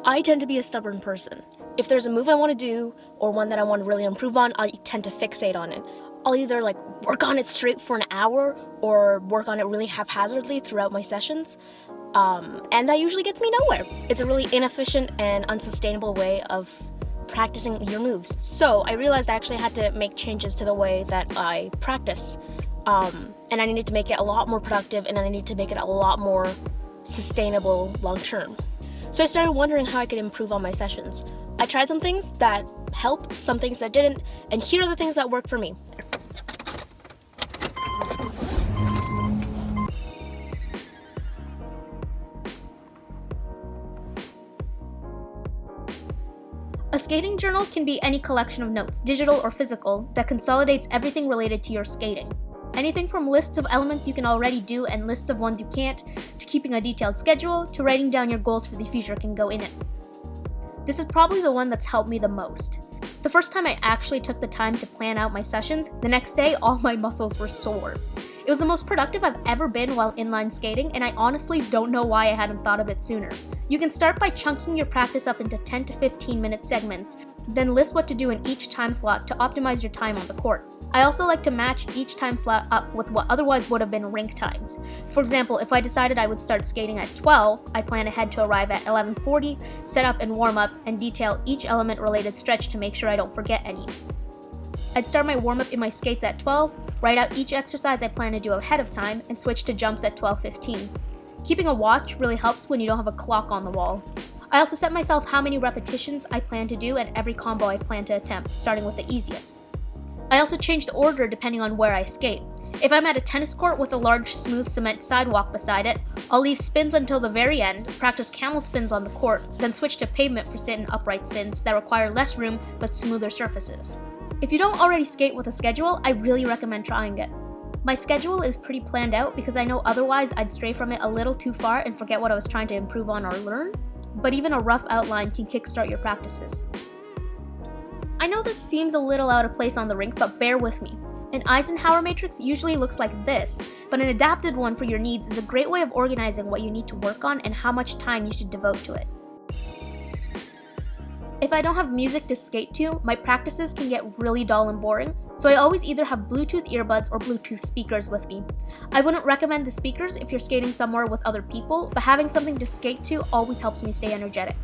I tend to be a stubborn person. If there's a move I want to do or one that I want to really improve on, I tend to fixate on it. I'll either work on it straight for an hour or work on it really haphazardly throughout my sessions. And that usually gets me nowhere. It's a really inefficient and unsustainable way of practicing your moves. So I realized I actually had to make changes to the way that I practice. And I needed to make it a lot more productive, and I needed to make it a lot more sustainable long term. So I started wondering how I could improve on my sessions. I tried some things that helped, some things that didn't, and here are the things that worked for me. A skating journal can be any collection of notes, digital or physical, that consolidates everything related to your skating. Anything from lists of elements you can already do and lists of ones you can't, to keeping a detailed schedule, to writing down your goals for the future can go in it. This is probably the one that's helped me the most. The first time I actually took the time to plan out my sessions, the next day all my muscles were sore. It was the most productive I've ever been while inline skating, and I honestly don't know why I hadn't thought of it sooner. You can start by chunking your practice up into 10 to 15 minute segments, then list what to do in each time slot to optimize your time on the court. I also like to match each time slot up with what otherwise would have been rink times. For example, if I decided I would start skating at 12, I plan ahead to arrive at 11:40, set up and warm up, and detail each element related stretch to make sure I don't forget any. I'd start my warm up in my skates at 12, write out each exercise I plan to do ahead of time, and switch to jumps at 12:15. Keeping a watch really helps when you don't have a clock on the wall. I also set myself how many repetitions I plan to do and every combo I plan to attempt, starting with the easiest. I also change the order depending on where I skate. If I'm at a tennis court with a large smooth cement sidewalk beside it, I'll leave spins until the very end, practice camel spins on the court, then switch to pavement for sit and upright spins that require less room but smoother surfaces. If you don't already skate with a schedule, I really recommend trying it. My schedule is pretty planned out because I know otherwise I'd stray from it a little too far and forget what I was trying to improve on or learn, but even a rough outline can kickstart your practices. I know this seems a little out of place on the rink, but bear with me. An Eisenhower matrix usually looks like this, but an adapted one for your needs is a great way of organizing what you need to work on and how much time you should devote to it. If I don't have music to skate to, my practices can get really dull and boring, so I always either have Bluetooth earbuds or Bluetooth speakers with me. I wouldn't recommend the speakers if you're skating somewhere with other people, but having something to skate to always helps me stay energetic.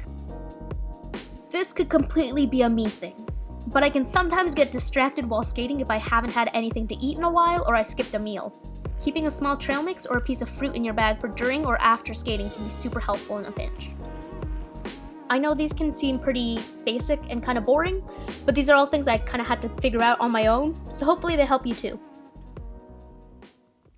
This could completely be a me thing, but I can sometimes get distracted while skating if I haven't had anything to eat in a while or I skipped a meal. Keeping a small trail mix or a piece of fruit in your bag for during or after skating can be super helpful in a pinch. I know these can seem pretty basic and kind of boring, but these are all things I kind of had to figure out on my own, so hopefully they help you too.